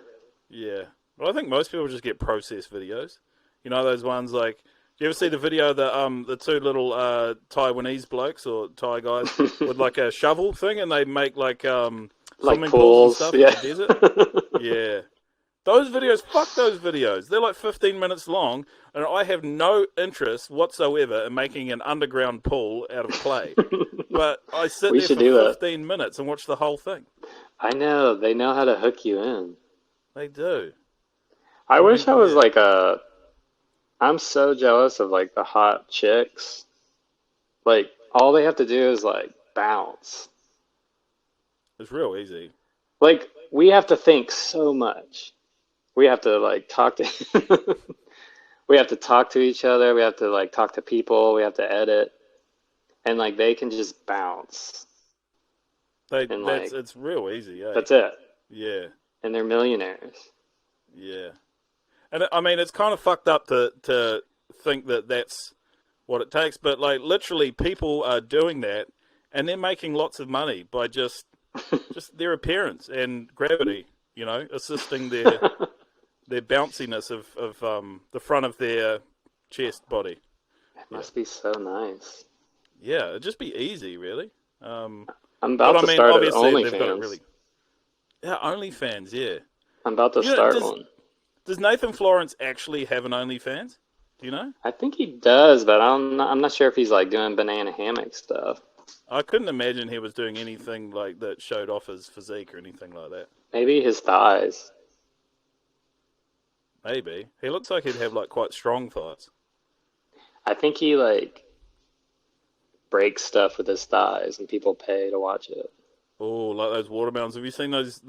Yeah, well, I think most people just get processed videos. You know those ones like. Do you ever see the video that the two little Taiwanese blokes or Thai guys with like a shovel thing and they make like Like swimming pools, pools and stuff yeah. in the desert? Yeah. Those videos, fuck those videos. They're like 15 minutes long, and I have no interest whatsoever in making an underground pool out of clay. But I sit We there should for do that. 15 minutes and watch the whole thing. I know, they know how to hook you in. They do. I wish I was yeah. like I'm so jealous of like the hot chicks. Like all they have to do is like bounce. It's real easy. Like we have to think so much. We have to like talk to we have to talk to each other, we have to like talk to people, we have to edit. And like they can just bounce. And like It's real easy, eh? that's it. Yeah. And they're millionaires. Yeah. And I mean, it's kind of fucked up to think that that's what it takes, but like literally people are doing that and they're making lots of money by just their appearance and gravity, you know, assisting their bounciness of the front of their chest body. It must be so nice. Yeah, it'd just be easy, really. I'm about but to I mean, start an obviously they've got it OnlyFans. really. Yeah, OnlyFans, yeah. I'm about to You know, start one. Does Nathan Florence actually have an OnlyFans? Do you know? I think he does, but I'm not sure if he's like doing banana hammock stuff. I couldn't imagine he was doing anything like that showed off his physique or anything like that. Maybe his thighs. Maybe. He looks like he'd have like quite strong thighs. I think he like breaks stuff with his thighs and people pay to watch it. Oh, like those watermelons. Have you seen those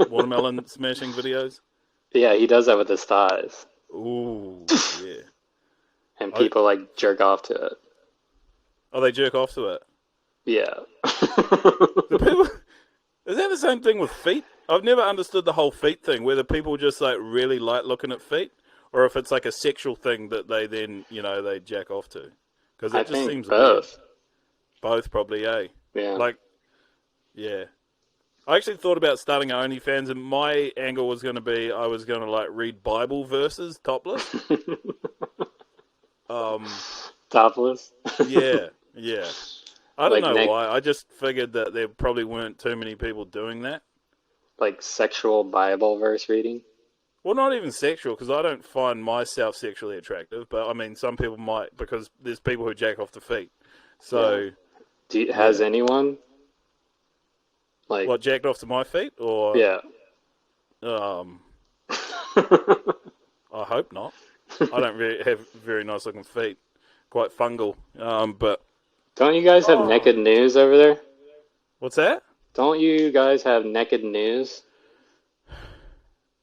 watermelon smashing videos? Yeah, he does that with his thighs. Ooh, yeah. And people like jerk off to it. Oh, they jerk off to it. Yeah. The people, is that the same thing with feet? I've never understood the whole feet thing, whether people just like really like looking at feet, or if it's like a sexual thing that they then, you know, they jack off to. Because I it just think seems both. weird. Both probably, eh? Yeah. Like, yeah. I actually thought about starting OnlyFans, and my angle was going to be I was going to like read Bible verses topless. Topless. Yeah, yeah. I don't Like know why. I just figured that there probably weren't too many people doing that. like sexual Bible verse reading. Well, not even sexual, because I don't find myself sexually attractive. But I mean, some people might, because there's people who jack off the feet. So, Has anyone like what, jacked off to my feet, or yeah? um, I hope not. I don't really have very nice looking feet, quite fungal. But Don't you guys have naked news over there? what's that? Don't you guys have naked news? Is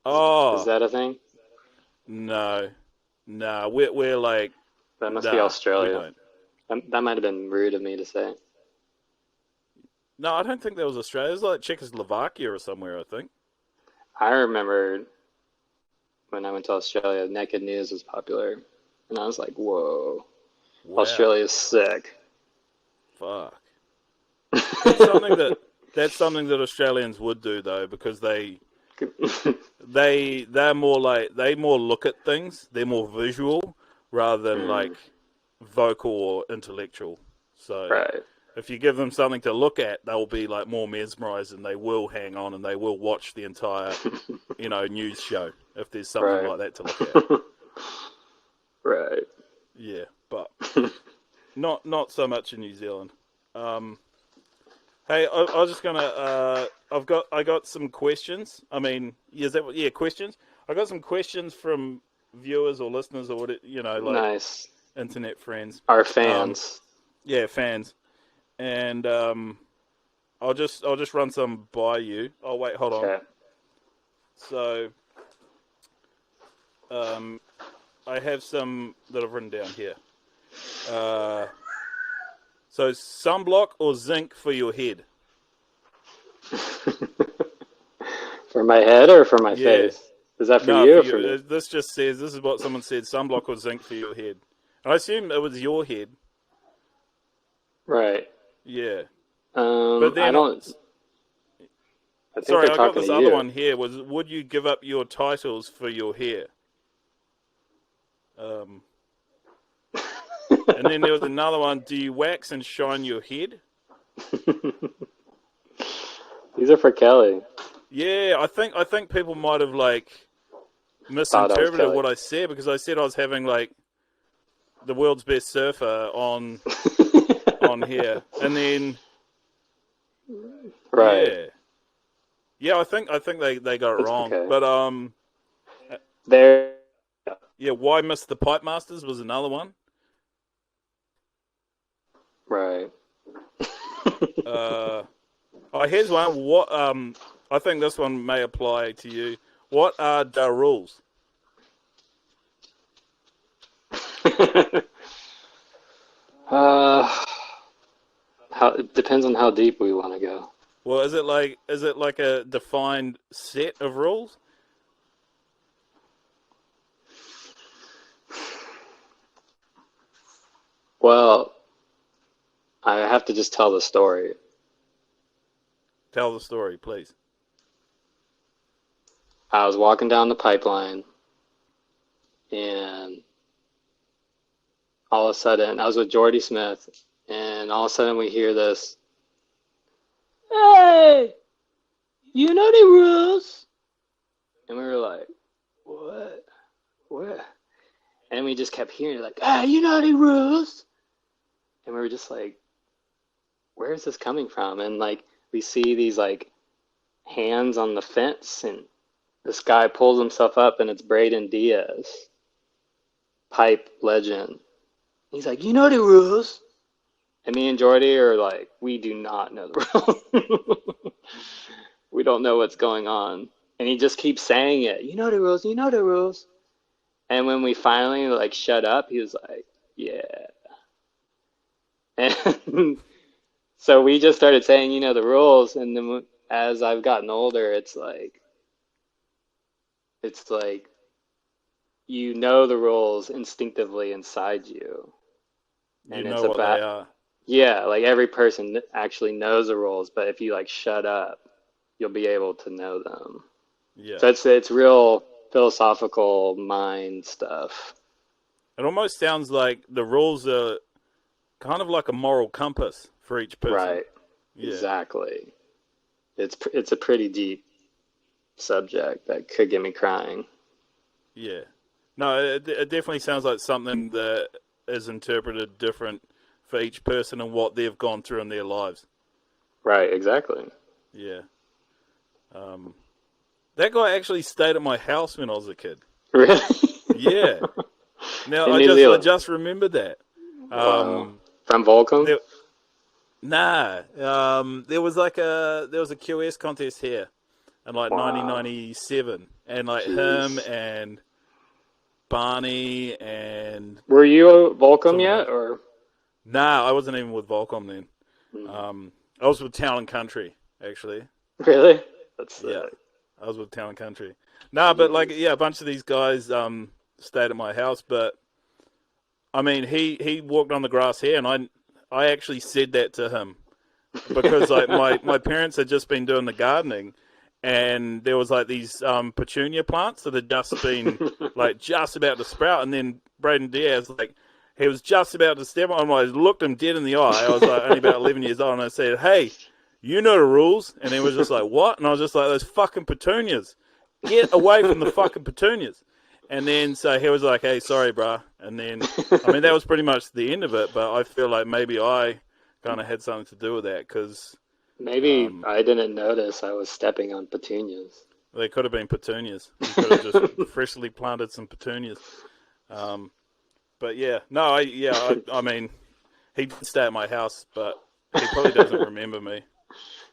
Oh that a thing? no, we're like That must be we Australia. don't. That might have been rude of me to say. No, I don't think that was Australia. It was like Czechoslovakia or somewhere, I think. I remember when I went to Australia, naked news was popular, and I was like, "Whoa, Wow. Australia's sick." Fuck. That's something that Australians would do though, because they're more like they more look at things. They're more visual rather than like vocal or intellectual. So Right. if you give them something to look at, they'll be like more mesmerized, and they will hang on, and they will watch the entire, news show if there's something like that to look at. Right. Yeah, but not so much in New Zealand. Hey, I was just gonna. I got some questions. I mean, questions. I got some questions from viewers or listeners or Nice. internet friends. Our fans. Yeah, fans. And I'll just run some by you. Oh wait, hold on. Okay. So, I have some that I've written down here. So sunblock or zinc for your head? For my head or for my face? Is that for you or for me? This just says, this is what someone said, sunblock or zinc for your head. And I assume it was your head. Right. Yeah. But then I don't. I think sorry, I got talking this to other you. one here. Would you give up your titles for your hair? And then there was another one. Do you wax and shine your head? These are for Kelly. Yeah, I think people might have like Thought I was misinterpreted Kelly. what I said, because I said I was having like the world's best surfer on here, and then Right. yeah, I think they got it It's wrong, okay. but There. yeah, why miss the Pipe Masters was another one. Right. Here's one. What I think this one may apply to you. What are the rules? It depends on how deep we want to go. Well, is it like a defined set of rules? Well, I have to just tell the story. Tell the story, please. I was walking down the pipeline, and all of a sudden, I was with Jordy Smith, and all of a sudden we hear this, "Hey, you know the rules." And we were like, "What? What?" And we just kept hearing it, like, "Hey, you know the rules." And we were just like, where is this coming from? And like, we see these like hands on the fence, and this guy pulls himself up, and it's Braden Diaz, pipe legend. He's like, "You know the rules." And me and Jordy are like, we do not know the rules. We don't know what's going on. And he just keeps saying it. "You know the rules, you know the rules." And when we finally like shut up, he was like, "Yeah." And so we just started saying, "You know the rules." And then as I've gotten older, it's like you know the rules instinctively inside you. You And know it's what about, they are. yeah, like every person actually knows the rules, but if you like shut up, you'll be able to know them. Yeah. So it's real philosophical mind stuff. It almost sounds like the rules are kind of like a moral compass for each person. Right. Yeah. Exactly. It's a pretty deep subject that could get me crying. Yeah. No, it definitely sounds like something that is interpreted different for each person and what they've gone through in their lives. Right, exactly. Yeah. That guy actually stayed at my house when I was a kid. Really? Yeah. Now In I New just Zealand. remembered that. Wow. From Volcom? There, nah. There was a QS contest here in like Wow. 1997, and like Jeez. him and Barney and Were you Volcom someone yet, else. or? Nah, I wasn't even with Volcom then. Hmm. I was with Town and Country actually. Really? That's Yeah, sick. I was with Town and Country. Nah, but like Jeez. yeah, a bunch of these guys stayed at my house, but I mean he walked on the grass here, and I actually said that to him because like my parents had just been doing the gardening, and there was like these petunia plants that had just been like just about to sprout, and then Braden Diaz like he was just about to step on. I looked him dead in the eye. I was like only about 11 years old, and I said, "Hey, you know the rules." And he was just like, "What?" And I was just like, "Those fucking petunias, get away from the fucking petunias." And then so he was like, "Hey, sorry, bruh." And then I mean that was pretty much the end of it. But I feel like maybe I kind of had something to do with that because Maybe I didn't notice I was stepping on petunias. they could have been petunias. You could have just freshly planted some petunias. But yeah, no, I mean, he did stay at my house, but he probably doesn't remember me.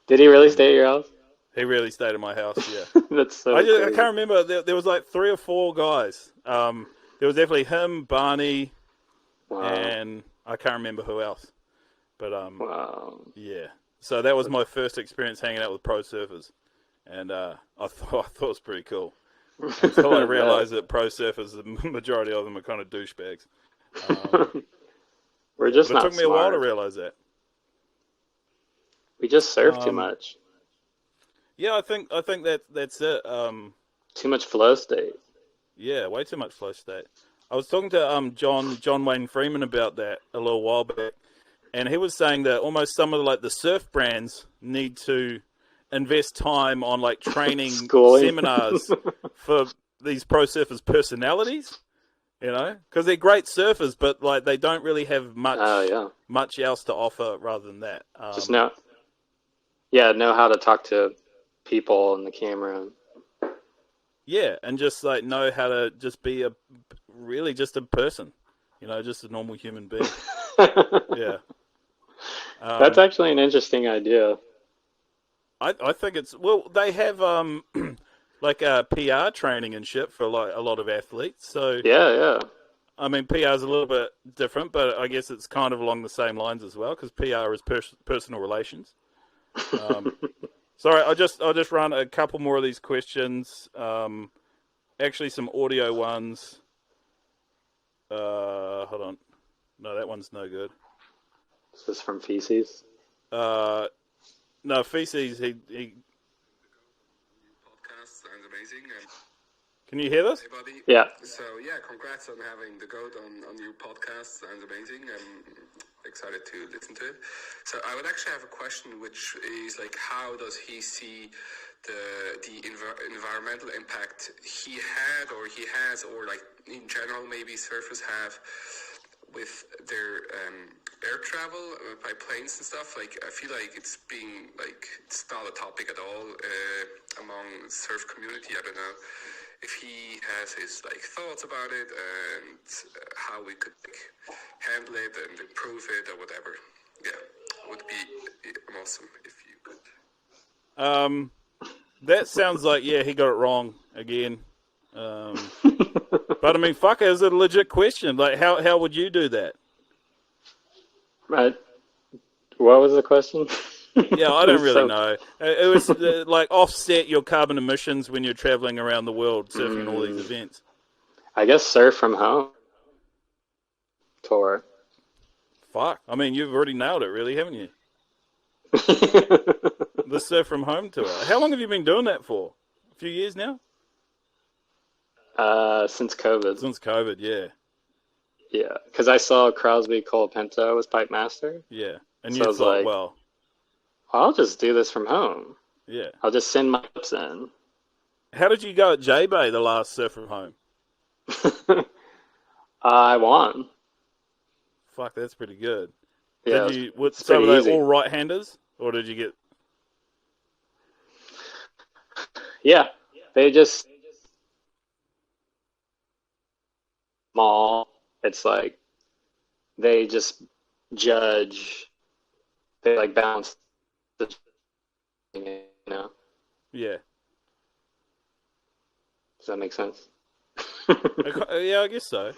Did he really stay at your house? He really stayed at my house, yeah. That's so I crazy. can't remember. There was like 3 or 4 guys. There was definitely him, Barney, Wow. and I can't remember who else. But Wow. yeah. So that was my first experience hanging out with pro surfers, and I thought it was pretty cool. Until I realized that pro surfers, the majority of them are kind of douchebags. We're just But it not took me a while to smart. realize that. We just surf too much. Yeah, I think that's it. Too much flow state. Yeah, way too much flow state. I was talking to John Wayne Freeman about that a little while back, and he was saying that almost some of the surf brands need to invest time on like training Schooling. seminars for these pro surfers' personalities. You know, because they're great surfers, but like they don't really have Yeah. much else to offer rather than that. Just know how to talk to people on the camera. Yeah, and just like know how to just be just a person, you know, just a normal human being. Yeah. That's actually an interesting idea. I think they have like PR training and shit for like a lot of athletes. So Yeah. I mean, PR is a little bit different, but I guess it's kind of along the same lines as well because PR is personal relations. Sorry, I'll just run a couple more of these questions. Actually, some audio ones. Hold on. No, that one's no good. Is this from Feces? No, Feces. He. Podcast sounds amazing. Can you hear this? Hey, buddy. Yeah. So yeah, congrats on having the goat on your podcast. Sounds amazing. I'm excited to listen to it. So I would actually have a question, which is like, how does he see the environmental impact he had or he has, or like in general maybe surfers have with their air travel by planes and stuff? Like, I feel like it's not a topic at all among the surf community. I don't know if he has his like thoughts about it and how we could handle it and improve it or whatever. Yeah, would be awesome if you could. That sounds like he got it wrong again. But I mean, fuck, is it a legit question? Like, how would you do that? Right. What was the question? Yeah, I don't really know. It was like offset your carbon emissions when you're traveling around the world surfing all these events. I guess surf from home tour. Fuck. I mean, you've already nailed it, really, haven't you? The surf from home tour. How long have you been doing that for? A few years now? Since COVID. Since COVID, yeah. Yeah, because I saw Crosby Colapinto was pipe master. Yeah. And So you I was thought, like, well, I'll just do this from home. yeah. I'll just send my clips in. How did you go at J-Bay the last surf from home? I won. Fuck, that's pretty good. Yeah, Did you? it's So pretty were they easy. all right-handers, or did you get? Yeah, they just small. It's like they just judge. They like balance the, you know. Yeah. Does that make sense? Yeah, I guess so.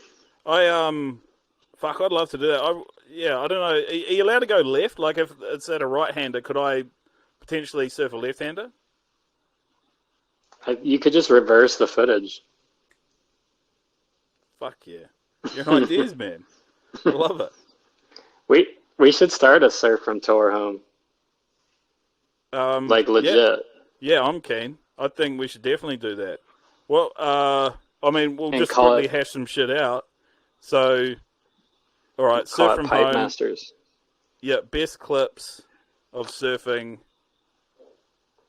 Fuck, I'd love to do that. I don't know. Are you allowed to go left? Like, if it's at a right-hander, could I potentially surf a left-hander? You could just reverse the footage. Fuck yeah. You're an ideas, man. I love it. We should start a surf from tour home. Like legit. Yeah, I'm keen. I think we should definitely do that. Well, I mean, we'll And just call quickly it- hash some shit out. So, all right, Call surf it from Pipe home. Masters. Yeah, best clips of surfing.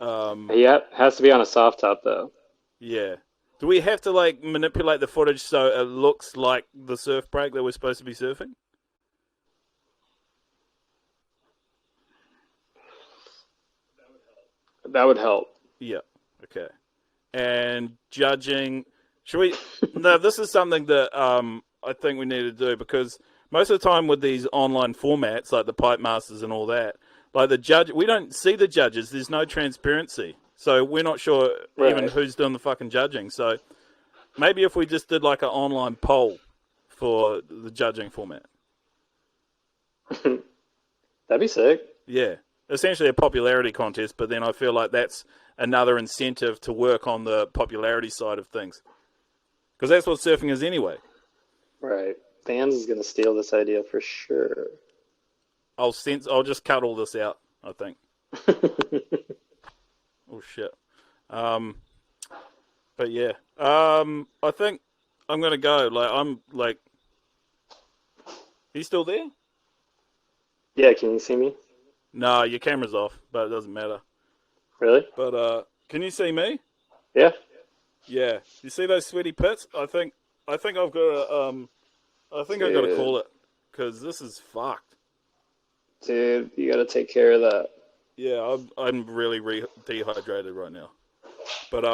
Yeah, has to be on a soft top though. Yeah. Do we have to like manipulate the footage so it looks like the surf break that we're supposed to be surfing? That would help. Yeah. Okay. And judging, should we? No, this is something that I think we need to do, because most of the time with these online formats like the Pipe Masters and all that, like the judge, we don't see the judges. There's no transparency, so we're not sure even Right. who's doing the fucking judging. So maybe if we just did like an online poll for the judging format. That'd be sick. Yeah, essentially a popularity contest, but then I feel like that's another incentive to work on the popularity side of things, because that's what surfing is anyway. Right. Fans is gonna steal this idea for sure. I'll just cut all this out, I think. Oh shit. But yeah, I think I'm gonna go. Like, you still there? Yeah, can you see me? No, your camera's off, but it doesn't matter. Really? But can you see me? Yeah. Yeah. You see those sweaty pits? I think I've got to I've got to call it, because this is fucked. Dude, you gotta take care of that. Yeah, I'm really dehydrated right now. But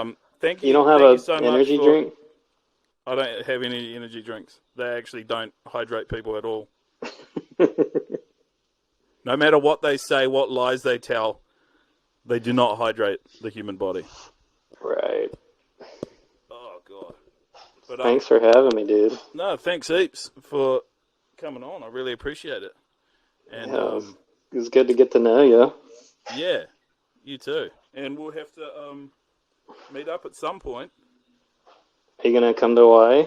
thank you. You don't have thank you a so much energy for- drink? I don't have any energy drinks. They actually don't hydrate people at all. No matter what they say, what lies they tell, they do not hydrate the human body. Right. Oh god. But Thanks for having me, dude. no, thanks heaps for coming on. I really appreciate it. And Yeah, it was good to get to know you. yeah, you too. And we'll have to meet up at some point. Are you gonna come to Hawaii?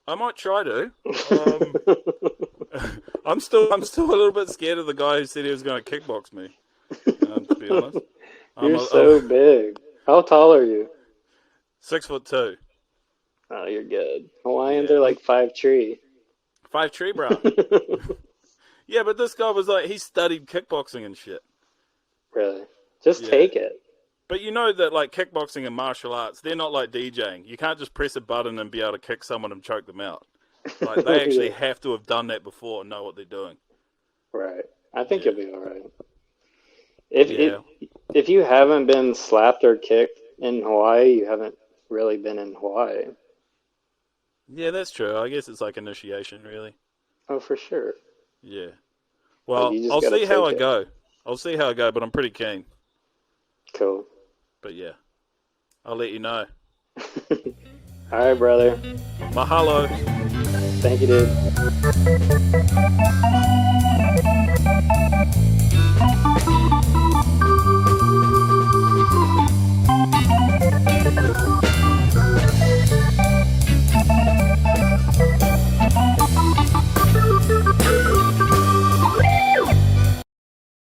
I might try to. I'm still a little bit scared of the guy who said he was going to kickbox me. To be honest, You're so big. How tall are you? 6'2". Oh, you're good. Hawaiians Yeah. are like 5'3". 5'3", bro. Yeah, but this guy was like, he studied kickboxing and shit. Really? Just Yeah. take it. But you know that like kickboxing and martial arts, they're not like DJing. You can't just press a button and be able to kick someone and choke them out. Like they actually have to have done that before and know what they're doing. Right. I think Yeah. you'll be all right. If, Yeah. if you haven't been slapped or kicked in Hawaii, you haven't really been in Hawaii. Yeah, that's true. I guess it's like initiation, really. Oh, for sure. Yeah. Well, you just I'll gotta see how I take it. go. I'll see how I go, but I'm pretty keen. Cool. But yeah, I'll let you know. All right, brother. Mahalo. Thank you, dude.